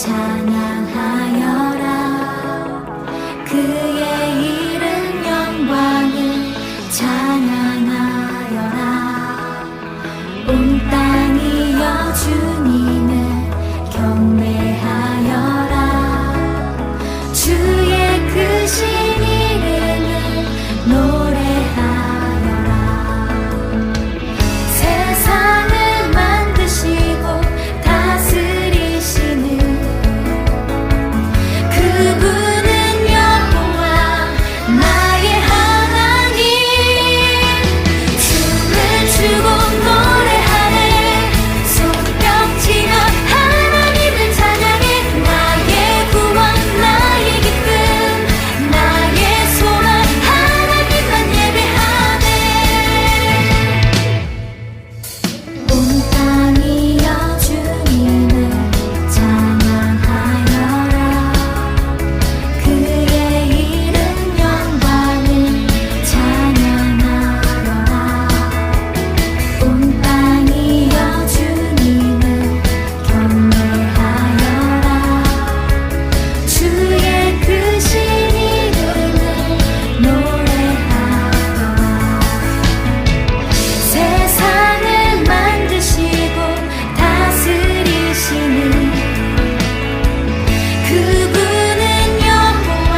찬양하여라. 그의 이름 영광을 찬양하여라. 온 땅이여 주님을 경배하여라. 주의 크신 이름을 노래하여라. 세상을 만드시고 다스리시는 그분은 여호와 나의 하나님. 춤을 추고 노래하네. 손뼉치며 하나님을 찬양해. 나의 구원 나의 기쁨 나의 소망 하나님만 예배하네. 온 땅이여 주님을 찬양하여라. 그의 이름 영광을 찬양하여라. 온 땅이여 주님을 경배하여라. 주의 크신 이름을 노래하여라. 세상을 만드시고 다스리시는 그분은 여호와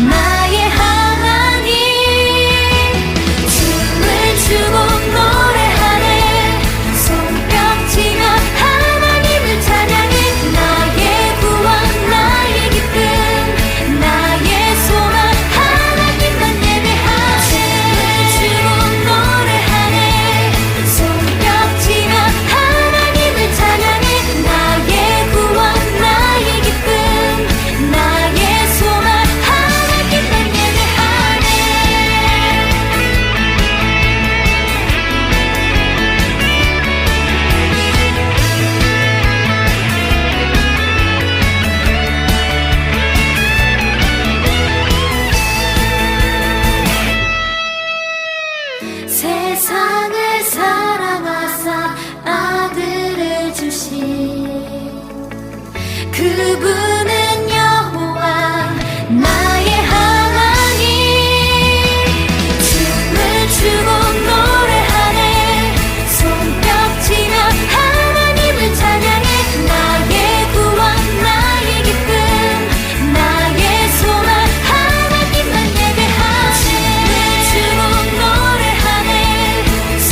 나의 하나님. 춤을 추고 노래하네. 손뼉치며 하나님을 찬양해. 나의 구원 나의 기쁨 나의 소망 하나님만 예배하네. 춤을 추고 노래하네. 손뼉치며 하나님을 찬양해. 나의 구원 나의 기쁨 나의 소망 하나님만 예배하네. 세상을 사랑하사 아들을 주신 그분은 여호와 나의 하나님. 춤을 추고 노래하네. 손뼉치며 하나님을 찬양해. 나의 구원 나의 기쁨 나의 소망 하나님만 예배하네. 춤을 추고 노래하네. 손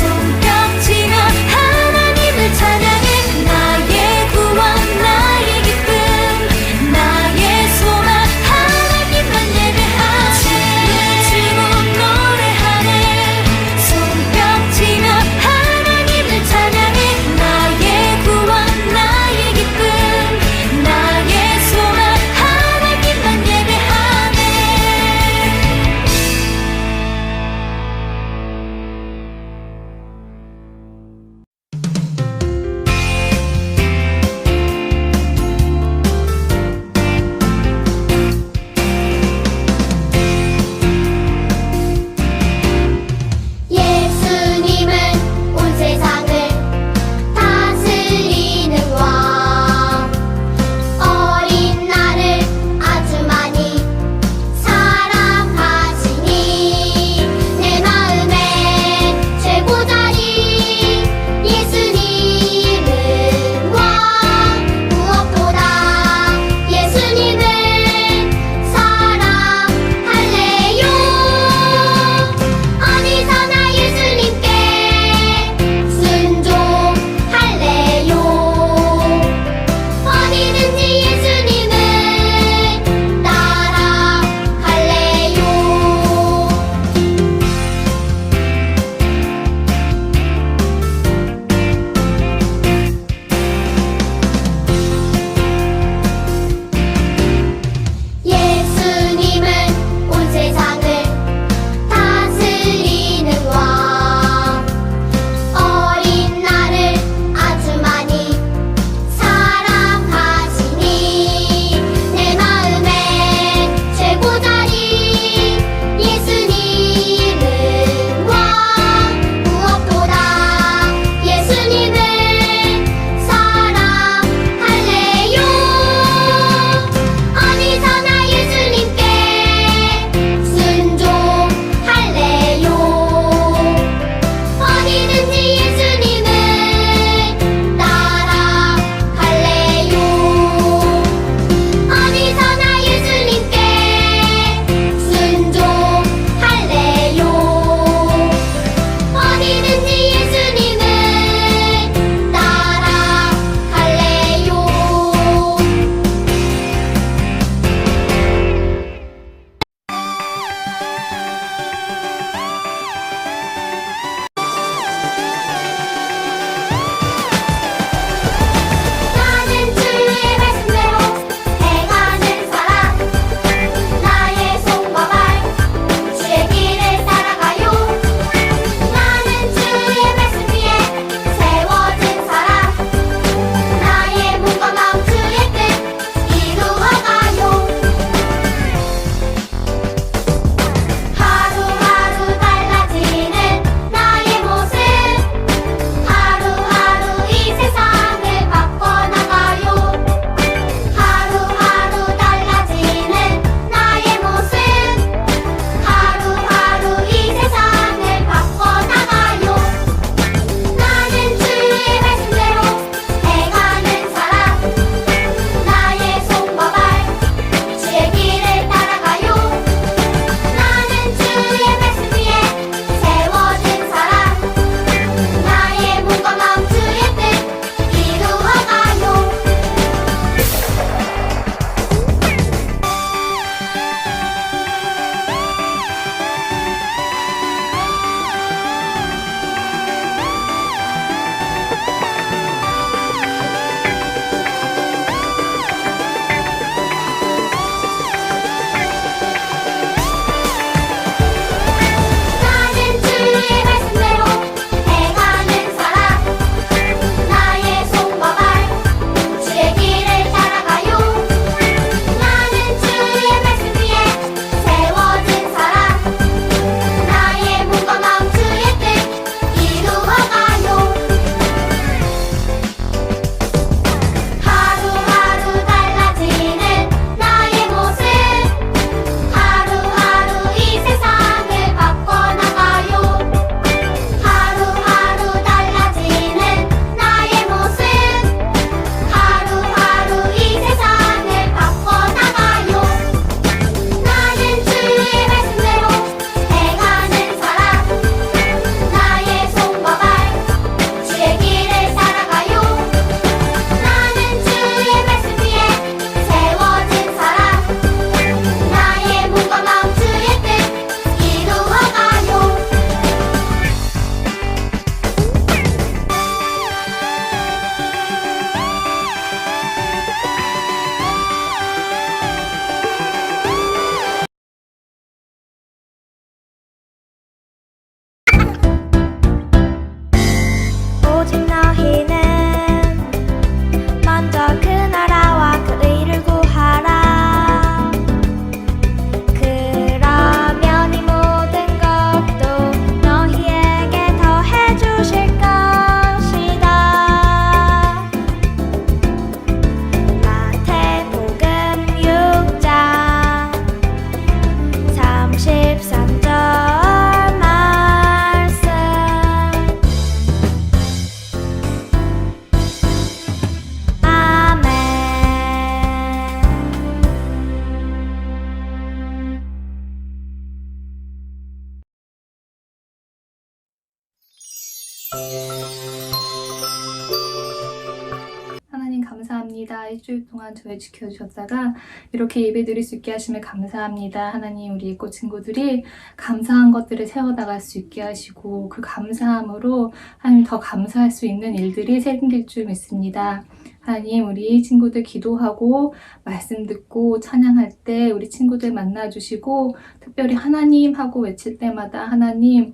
하나님 감사합니다. 일주일 동안 저희 지켜주셨다가 이렇게 예배드릴 수 있게 하심에 감사합니다. 하나님, 우리 꽃 친구들이 감사한 것들을 세워나갈 수 있게 하시고 그 감사함으로 하나님 더 감사할 수 있는 일들이 생길 줄 믿습니다. 하나님, 우리 친구들 기도하고 말씀 듣고 찬양할 때 우리 친구들 만나주시고 특별히 하나님 하고 외칠 때마다 하나님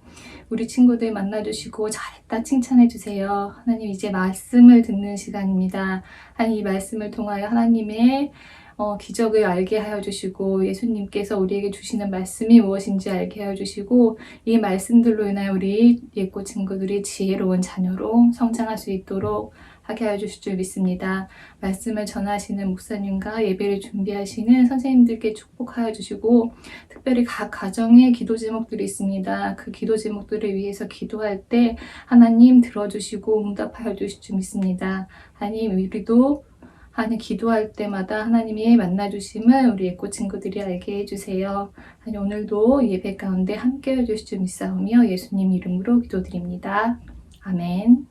우리 친구들 만나주시고 잘했다 칭찬해주세요. 하나님, 이제 말씀을 듣는 시간입니다. 하나님, 이 말씀을 통하여 하나님의 기적을 알게 하여 주시고 예수님께서 우리에게 주시는 말씀이 무엇인지 알게 하여 주시고 이 말씀들로 인하여 우리 예꽃 친구들이 지혜로운 자녀로 성장할 수 있도록 하게 하여 주실 줄 믿습니다. 말씀을 전하시는 목사님과 예배를 준비하시는 선생님들께 축복하여 주시고 특별히 각 가정에 기도 제목들이 있습니다. 그 기도 제목들을 위해서 기도할 때 하나님 들어주시고 응답하여 주실 줄 믿습니다. 하나님, 우리도 하나님 기도할 때마다 하나님이 만나주심을 우리 예꽃 친구들이 알게 해주세요. 하나님, 오늘도 예배 가운데 함께 해주실 줄 믿사오며 예수님 이름으로 기도드립니다. 아멘.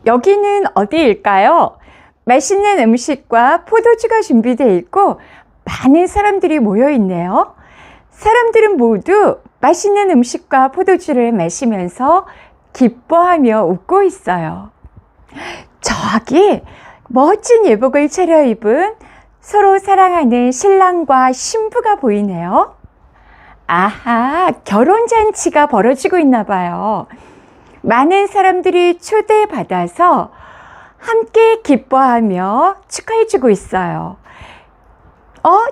여기는 어디일까요? 맛있는 음식과 포도주가 준비되어 있고 많은 사람들이 모여 있네요. 사람들은 모두 맛있는 음식과 포도주를 마시면서 기뻐하며 웃고 있어요. 저기 멋진 예복을 차려입은 서로 사랑하는 신랑과 신부가 보이네요. 아하, 결혼잔치가 벌어지고 있나 봐요. 많은 사람들이 초대받아서 함께 기뻐하며 축하해주고 있어요.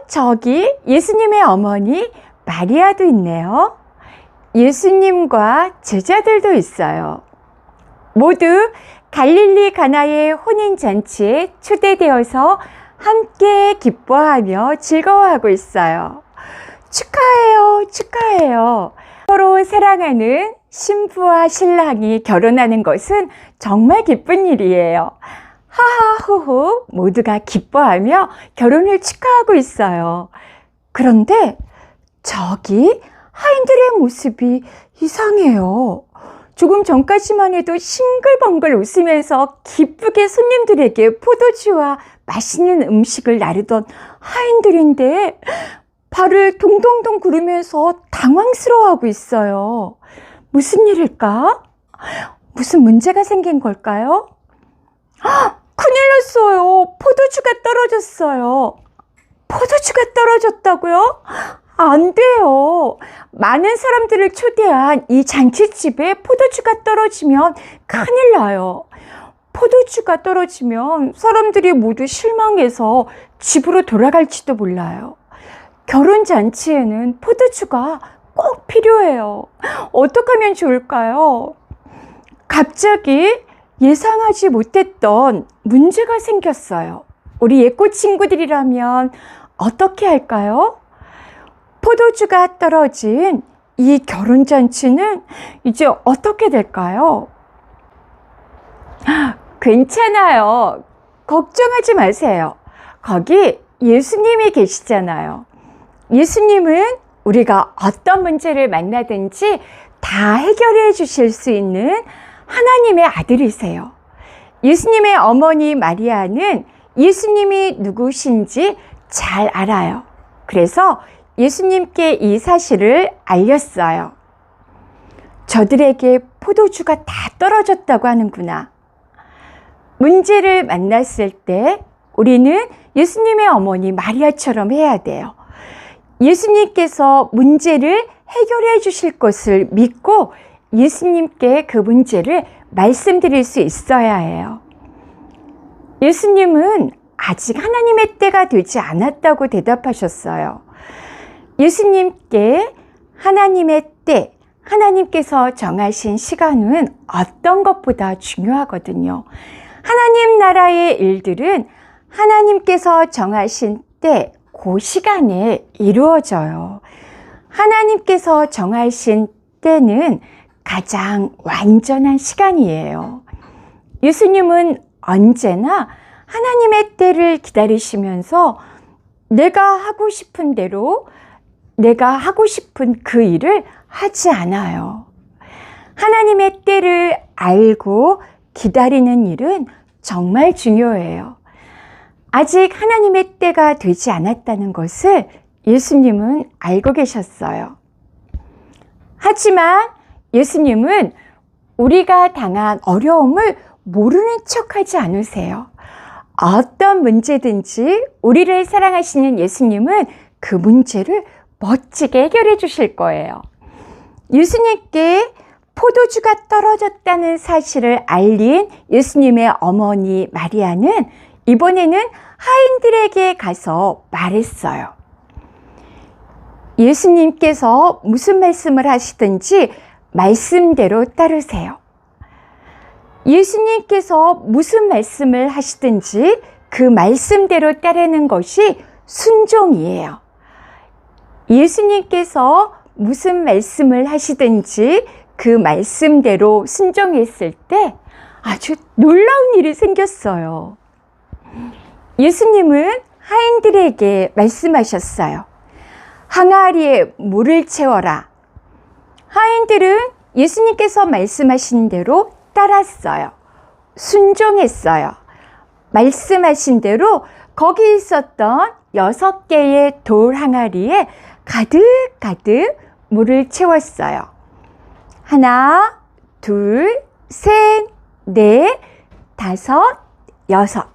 저기 예수님의 어머니 마리아도 있네요. 예수님과 제자들도 있어요. 모두 갈릴리 가나의 혼인잔치에 초대되어서 함께 기뻐하며 즐거워하고 있어요. 축하해요, 축하해요. 서로 사랑하는 신부와 신랑이 결혼하는 것은 정말 기쁜 일이에요. 하하호호 모두가 기뻐하며 결혼을 축하하고 있어요. 그런데 저기 하인들의 모습이 이상해요. 조금 전까지만 해도 싱글벙글 웃으면서 기쁘게 손님들에게 포도주와 맛있는 음식을 나르던 하인들인데 발을 동동동 구르면서 당황스러워하고 있어요. 무슨 일일까? 무슨 문제가 생긴 걸까요? 큰일 났어요. 포도주가 떨어졌어요. 포도주가 떨어졌다고요? 안 돼요. 많은 사람들을 초대한 이 잔치집에 포도주가 떨어지면 큰일 나요. 포도주가 떨어지면 사람들이 모두 실망해서 집으로 돌아갈지도 몰라요. 결혼잔치에는 포도주가 꼭 필요해요. 어떻게 하면 좋을까요? 갑자기 예상하지 못했던 문제가 생겼어요. 우리 예꽃 친구들이라면 어떻게 할까요? 포도주가 떨어진 이 결혼잔치는 이제 어떻게 될까요? 괜찮아요. 걱정하지 마세요. 거기 예수님이 계시잖아요. 예수님은 우리가 어떤 문제를 만나든지 다 해결해 주실 수 있는 하나님의 아들이세요. 예수님의 어머니 마리아는 예수님이 누구신지 잘 알아요. 그래서 예수님께 이 사실을 알렸어요. 저들에게 포도주가 다 떨어졌다고 하는구나. 문제를 만났을 때 우리는 예수님의 어머니 마리아처럼 해야 돼요. 예수님께서 문제를 해결해 주실 것을 믿고 예수님께 그 문제를 말씀드릴 수 있어야 해요. 예수님은 아직 하나님의 때가 되지 않았다고 대답하셨어요. 예수님께 하나님의 때, 하나님께서 정하신 시간은 어떤 것보다 중요하거든요. 하나님 나라의 일들은 하나님께서 정하신 때, 그 시간에 이루어져요. 하나님께서 정하신 때는 가장 완전한 시간이에요. 예수님은 언제나 하나님의 때를 기다리시면서 내가 하고 싶은 대로 내가 하고 싶은 그 일을 하지 않아요. 하나님의 때를 알고 기다리는 일은 정말 중요해요. 아직 하나님의 때가 되지 않았다는 것을 예수님은 알고 계셨어요. 하지만 예수님은 우리가 당한 어려움을 모르는 척하지 않으세요. 어떤 문제든지 우리를 사랑하시는 예수님은 그 문제를 멋지게 해결해 주실 거예요. 예수님께 포도주가 떨어졌다는 사실을 알린 예수님의 어머니 마리아는 이번에는 하인들에게 가서 말했어요. 예수님께서 무슨 말씀을 하시든지 말씀대로 따르세요. 예수님께서 무슨 말씀을 하시든지 그 말씀대로 따르는 것이 순종이에요. 예수님께서 무슨 말씀을 하시든지 그 말씀대로 순종했을 때 아주 놀라운 일이 생겼어요. 예수님은 하인들에게 말씀하셨어요. 항아리에 물을 채워라. 하인들은 예수님께서 말씀하신 대로 따랐어요. 순종했어요. 말씀하신 대로 거기 있었던 6개의 돌 항아리에 가득가득 물을 채웠어요. 하나, 둘, 셋, 넷, 다섯, 여섯.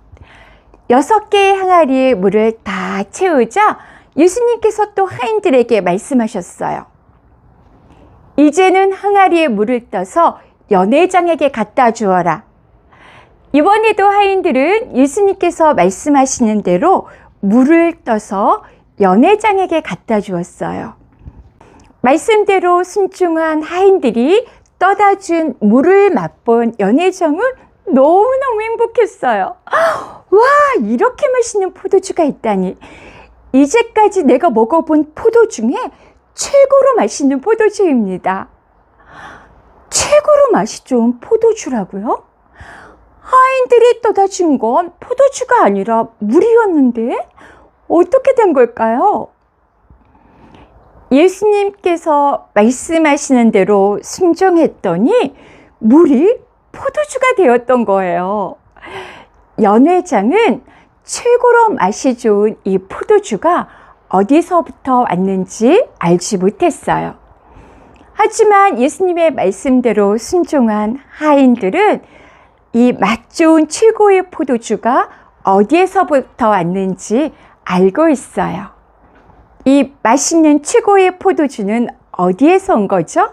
6개의 항아리에 물을 다 채우자 예수님께서 또 하인들에게 말씀하셨어요. 이제는 항아리에 물을 떠서 연회장에게 갖다 주어라. 이번에도 하인들은 예수님께서 말씀하시는 대로 물을 떠서 연회장에게 갖다 주었어요. 말씀대로 순종한 하인들이 떠다 준 물을 맛본 연회장은 너무너무 행복했어요. 와, 이렇게 맛있는 포도주가 있다니. 이제까지 내가 먹어본 포도 중에 최고로 맛있는 포도주입니다. 최고로 맛이 좋은 포도주라고요? 하인들이 떠다 준 건 포도주가 아니라 물이었는데 어떻게 된 걸까요? 예수님께서 말씀하시는 대로 순종했더니 물이 포도주가 되었던 거예요. 연회장은 최고로 맛이 좋은 이 포도주가 어디서부터 왔는지 알지 못했어요. 하지만 예수님의 말씀대로 순종한 하인들은 이 맛 좋은 최고의 포도주가 어디에서부터 왔는지 알고 있어요. 이 맛있는 최고의 포도주는 어디에서 온 거죠?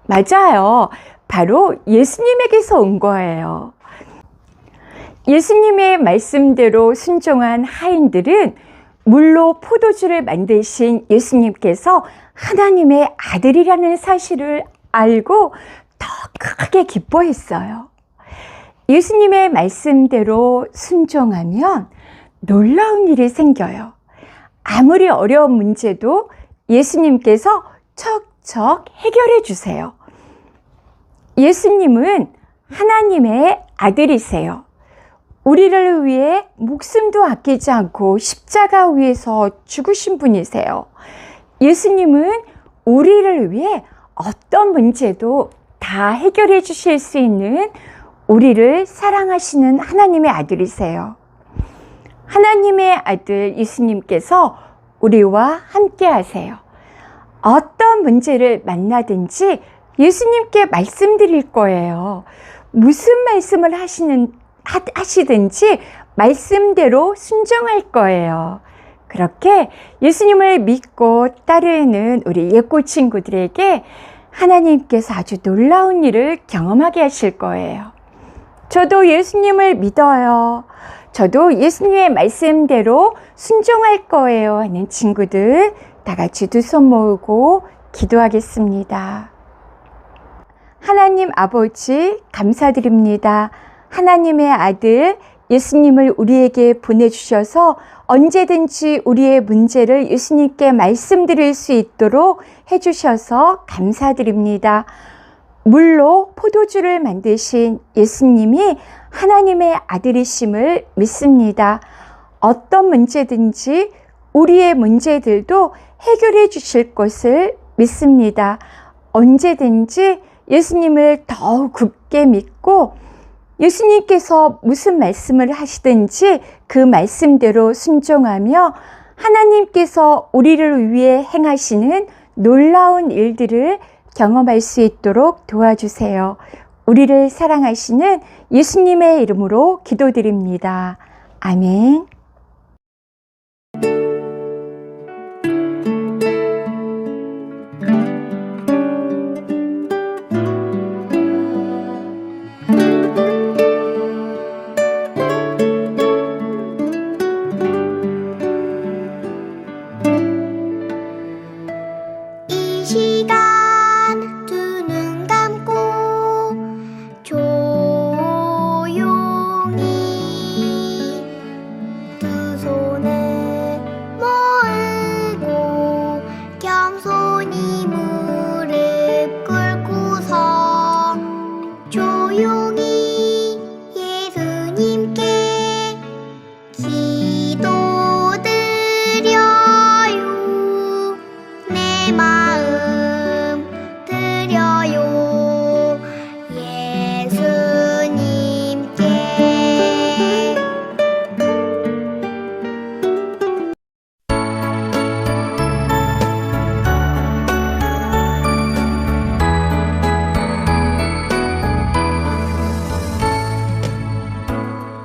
맞아요. 바로 예수님에게서 온 거예요. 예수님의 말씀대로 순종한 하인들은 물로 포도주를 만드신 예수님께서 하나님의 아들이라는 사실을 알고 더 크게 기뻐했어요. 예수님의 말씀대로 순종하면 놀라운 일이 생겨요. 아무리 어려운 문제도 예수님께서 척척 해결해 주세요. 예수님은 하나님의 아들이세요. 우리를 위해 목숨도 아끼지 않고 십자가 위에서 죽으신 분이세요. 예수님은 우리를 위해 어떤 문제도 다 해결해 주실 수 있는 우리를 사랑하시는 하나님의 아들이세요. 하나님의 아들 예수님께서 우리와 함께 하세요. 어떤 문제를 만나든지 예수님께 말씀드릴 거예요. 무슨 말씀을 하시든지 말씀대로 순종할 거예요. 그렇게 예수님을 믿고 따르는 우리 예꼬 친구들에게 하나님께서 아주 놀라운 일을 경험하게 하실 거예요. 저도 예수님을 믿어요. 저도 예수님의 말씀대로 순종할 거예요 하는 친구들 다 같이 두 손 모으고 기도하겠습니다. 하나님 아버지, 감사드립니다. 하나님의 아들 예수님을 우리에게 보내주셔서 언제든지 우리의 문제를 예수님께 말씀드릴 수 있도록 해주셔서 감사드립니다. 물로 포도주를 만드신 예수님이 하나님의 아들이심을 믿습니다. 어떤 문제든지 우리의 문제들도 해결해 주실 것을 믿습니다. 언제든지 예수님을 더욱 굳게 믿고 예수님께서 무슨 말씀을 하시든지 그 말씀대로 순종하며 하나님께서 우리를 위해 행하시는 놀라운 일들을 경험할 수 있도록 도와주세요. 우리를 사랑하시는 예수님의 이름으로 기도드립니다. 아멘. 이 시간 두 눈 감고 조용히 두 손을 모으고 겸손히 무릎 꿇고서 조용히 예수님께 기도드려요. 내 마음 드려요. 예수님께.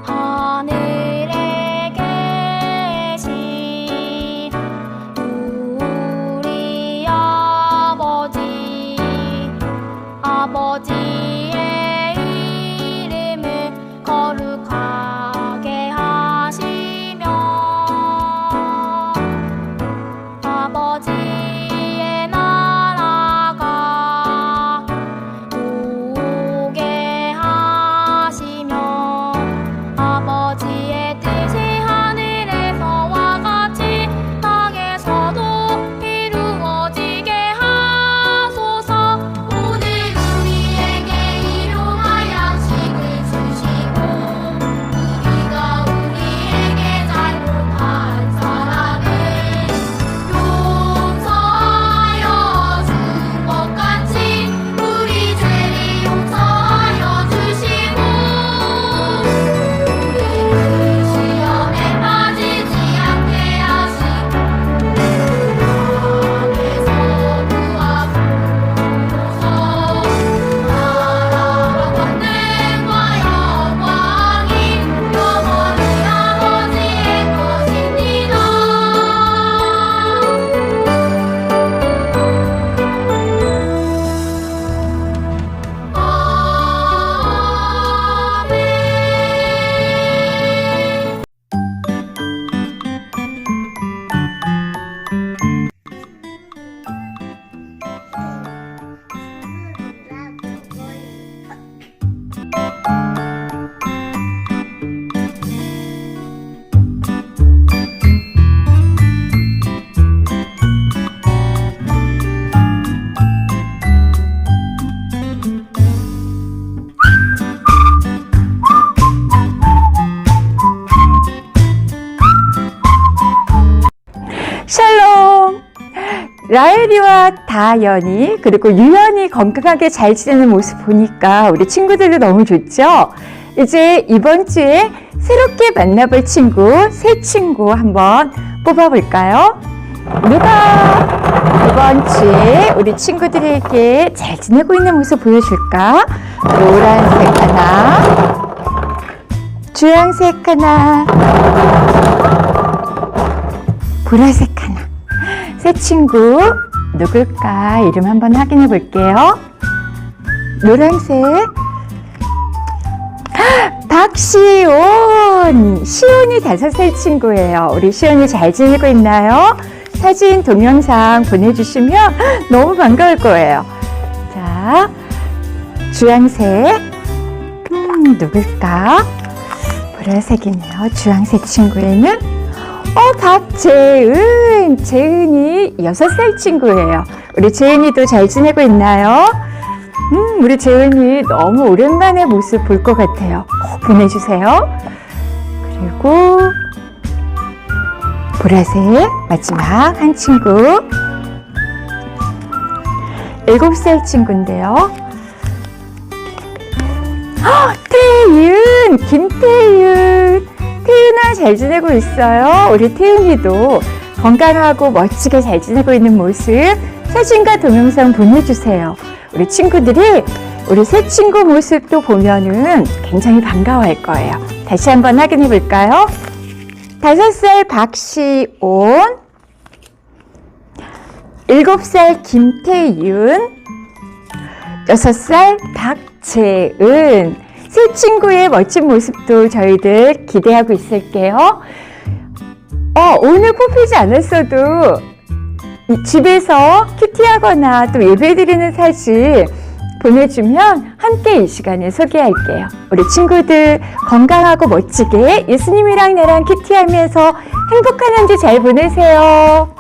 하늘에 계신 우리 아버지의 이름을 거룩하게 하시며 아버지의 나라가 오게 하시며 아버지의 뜻이 하늘에서와 같이 땅에서도 이루어지게 하소서. 오늘 우리에게 일용할 양식을 주시고 우리가 우리에게 잘못한 사람을 용서하여 준 것 같이 우리 죄를 용서하여 주시고 우리를 시험에 빠지지 않게 하시고 악에서 구하소서. 나라와 권능과 영광이 영원히 아버지의 것입니다. 아멘. 샬롬! 라엘이와 다연이 그리고 유연이 건강하게 잘 지내는 모습 보니까 우리 친구들도 너무 좋죠? 이제 이번 주에 새롭게 만나볼 친구, 새 친구 한번 뽑아볼까요? 누가 이번 주에 우리 친구들에게 잘 지내고 있는 모습 보여줄까? 노란색 하나, 주황색 하나, 보라색 하나. 새 친구 누굴까? 이름 한번 확인해 볼게요. 노란색 박시온. 시온이 5살 친구예요. 우리 시온이 잘 지내고 있나요? 사진, 동영상 보내주시면 너무 반가울 거예요. 자, 주황색. 누굴까? 보라색이네요. 주황색 친구에는 박재은. 재은이 6살 친구예요. 우리 재은이도 잘 지내고 있나요? 우리 재은이 너무 오랜만에 모습 볼 것 같아요. 꼭 보내주세요. 그리고 보라색 마지막 한 친구. 7살 친구인데요. 태윤! 김태윤! 태윤아 잘 지내고 있어요? 우리 태윤이도 건강하고 멋지게 잘 지내고 있는 모습 사진과 동영상 보내주세요. 우리 친구들이 우리 새 친구 모습도 보면은 굉장히 반가워할 거예요. 다시 한번 확인해 볼까요? 5살 박시온, 7살 김태윤, 6살 박재은. 새 친구의 멋진 모습도 저희들 기대하고 있을게요. 오늘 뽑히지 않았어도 집에서 큐티하거나 또 예배드리는 사진 보내주면 함께 이 시간에 소개할게요. 우리 친구들 건강하고 멋지게 예수님이랑 나랑 큐티하면서 행복한 한 주 잘 보내세요.